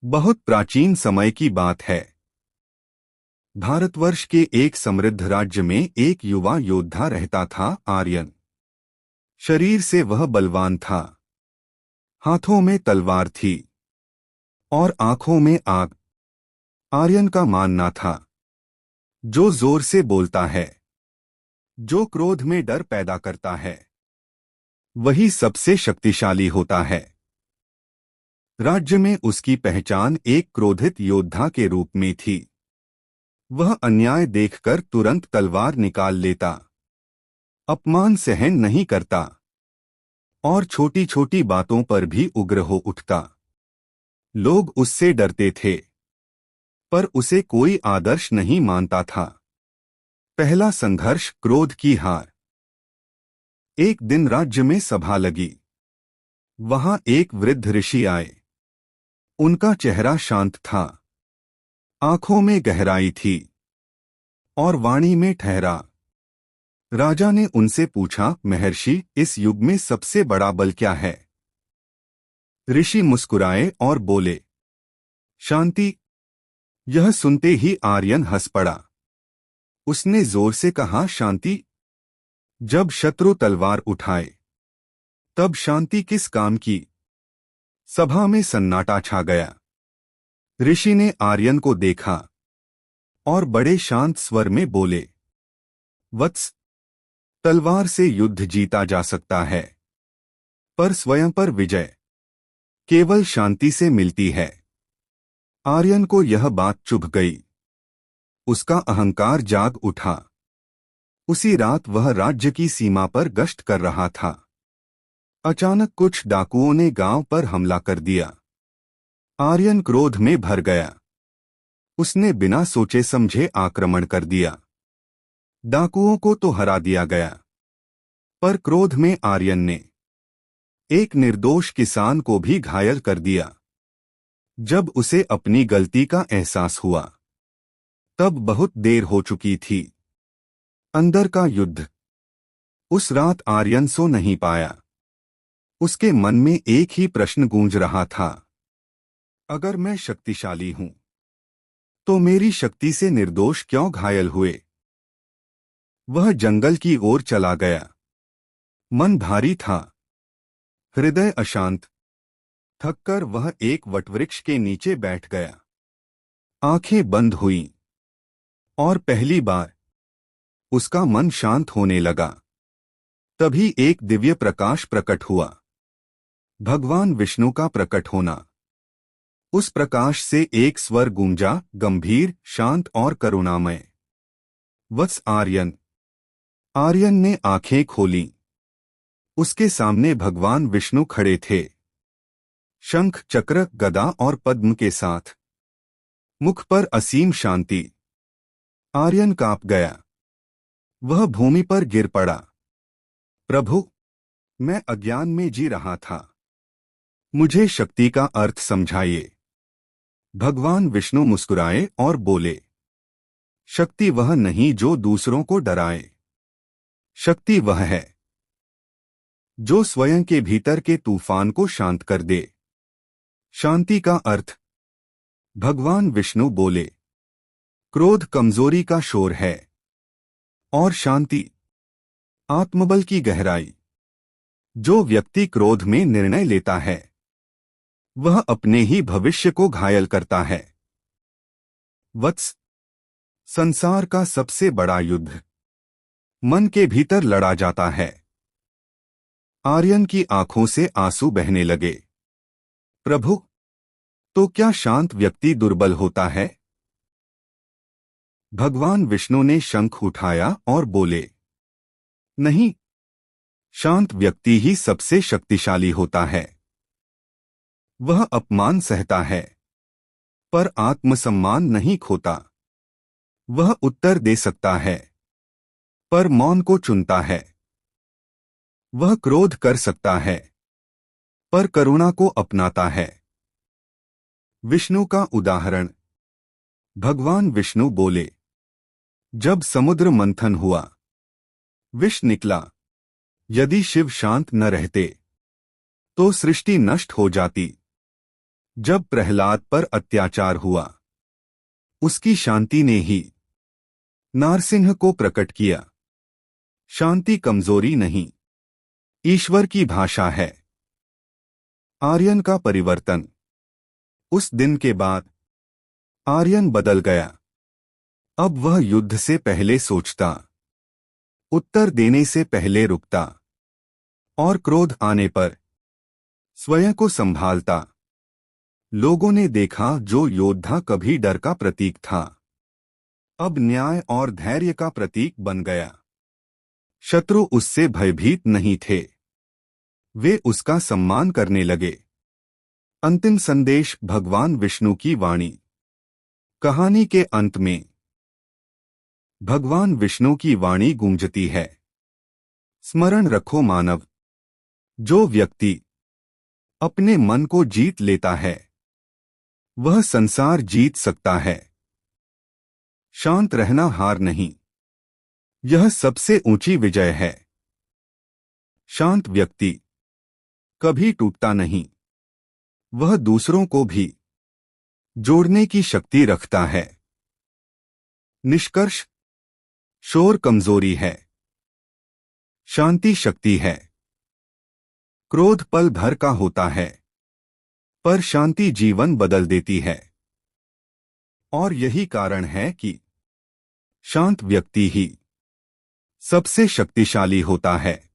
बहुत प्राचीन समय की बात है। भारतवर्ष के एक समृद्ध राज्य में एक युवा योद्धा रहता था, आर्यन। शरीर से वह बलवान था, हाथों में तलवार थी और आंखों में आग। आर्यन का मानना था, जो जोर से बोलता है, जो क्रोध में डर पैदा करता है, वही सबसे शक्तिशाली होता है। राज्य में उसकी पहचान एक क्रोधित योद्धा के रूप में थी। वह अन्याय देखकर तुरंत तलवार निकाल लेता, अपमान सहन नहीं करता और छोटी छोटी बातों पर भी उग्र हो उठता। लोग उससे डरते थे, पर उसे कोई आदर्श नहीं मानता था। पहला संघर्ष, क्रोध की हार। एक दिन राज्य में सभा लगी। वहां एक वृद्ध ऋषि आए। उनका चेहरा शांत था, आंखों में गहराई थी और वाणी में ठहरा। राजा ने उनसे पूछा, महर्षि, इस युग में सबसे बड़ा बल क्या है? ऋषि मुस्कुराए और बोले, शांति। यह सुनते ही आर्यन हंस पड़ा। उसने जोर से कहा, शांति? जब शत्रु तलवार उठाए तब शांति किस काम की? सभा में सन्नाटा छा गया। ऋषि ने आर्यन को देखा और बड़े शांत स्वर में बोले, वत्स, तलवार से युद्ध जीता जा सकता है, पर स्वयं पर विजय केवल शांति से मिलती है। आर्यन को यह बात चुभ गई। उसका अहंकार जाग उठा। उसी रात वह राज्य की सीमा पर गश्त कर रहा था। अचानक कुछ डाकुओं ने गांव पर हमला कर दिया। आर्यन क्रोध में भर गया। उसने बिना सोचे समझे आक्रमण कर दिया। डाकुओं को तो हरा दिया गया, पर क्रोध में आर्यन ने एक निर्दोष किसान को भी घायल कर दिया। जब उसे अपनी गलती का एहसास हुआ, तब बहुत देर हो चुकी थी। अंदर का युद्ध। उस रात आर्यन सो नहीं पाया। उसके मन में एक ही प्रश्न गूंज रहा था, अगर मैं शक्तिशाली हूं, तो मेरी शक्ति से निर्दोष क्यों घायल हुए? वह जंगल की ओर चला गया। मन भारी था, हृदय अशांत। थककर वह एक वटवृक्ष के नीचे बैठ गया। आंखें बंद हुईं और पहली बार उसका मन शांत होने लगा। तभी एक दिव्य प्रकाश प्रकट हुआ, भगवान विष्णु का प्रकट होना। उस प्रकाश से एक स्वर गूंजा, गंभीर, शांत और करुणामय, वत्स आर्यन। आर्यन ने आंखें खोलीं। उसके सामने भगवान विष्णु खड़े थे, शंख, चक्र, गदा और पद्म के साथ, मुख पर असीम शांति। आर्यन कांप गया। वह भूमि पर गिर पड़ा। प्रभु, मैं अज्ञान में जी रहा था, मुझे शक्ति का अर्थ समझाइए। भगवान विष्णु मुस्कुराए और बोले, शक्ति वह नहीं जो दूसरों को डराए। शक्ति वह है जो स्वयं के भीतर के तूफान को शांत कर दे। शांति का अर्थ? भगवान विष्णु बोले, क्रोध कमजोरी का शोर है और शांति आत्मबल की गहराई। जो व्यक्ति क्रोध में निर्णय लेता है, वह अपने ही भविष्य को घायल करता है। वत्स, संसार का सबसे बड़ा युद्ध मन के भीतर लड़ा जाता है। आर्यन की आंखों से आंसू बहने लगे। प्रभु, तो क्या शांत व्यक्ति दुर्बल होता है? भगवान विष्णु ने शंख उठाया और बोले, नहीं, शांत व्यक्ति ही सबसे शक्तिशाली होता है। वह अपमान सहता है, पर आत्मसम्मान नहीं खोता। वह उत्तर दे सकता है, पर मौन को चुनता है। वह क्रोध कर सकता है, पर करुणा को अपनाता है। विष्णु का उदाहरण। भगवान विष्णु बोले, जब समुद्र मंथन हुआ, विष निकला। यदि शिव शांत न रहते, तो सृष्टि नष्ट हो जाती। जब प्रहलाद पर अत्याचार हुआ, उसकी शांति ने ही नारसिंह को प्रकट किया। शांति कमजोरी नहीं, ईश्वर की भाषा है। आर्यन का परिवर्तन। उस दिन के बाद आर्यन बदल गया। अब वह युद्ध से पहले सोचता, उत्तर देने से पहले रुकता, और क्रोध आने पर स्वयं को संभालता। लोगों ने देखा जो योद्धा कभी डर का प्रतीक था, अब न्याय और धैर्य का प्रतीक बन गया। शत्रु उससे भयभीत नहीं थे, वे उसका सम्मान करने लगे। अंतिम संदेश भगवान विष्णु की वाणी। कहानी के अंत में भगवान विष्णु की वाणी गूंजती है। स्मरण रखो मानव, जो व्यक्ति अपने मन को जीत लेता है वह संसार जीत सकता है। शांत रहना हार नहीं, यह सबसे ऊंची विजय है। शांत व्यक्ति कभी टूटता नहीं, वह दूसरों को भी जोड़ने की शक्ति रखता है। निष्कर्ष, शोर कमजोरी है, शांति शक्ति है। क्रोध पल भर का होता है, पर शांति जीवन बदल देती है। और यही कारण है कि शांत व्यक्ति ही सबसे शक्तिशाली होता है।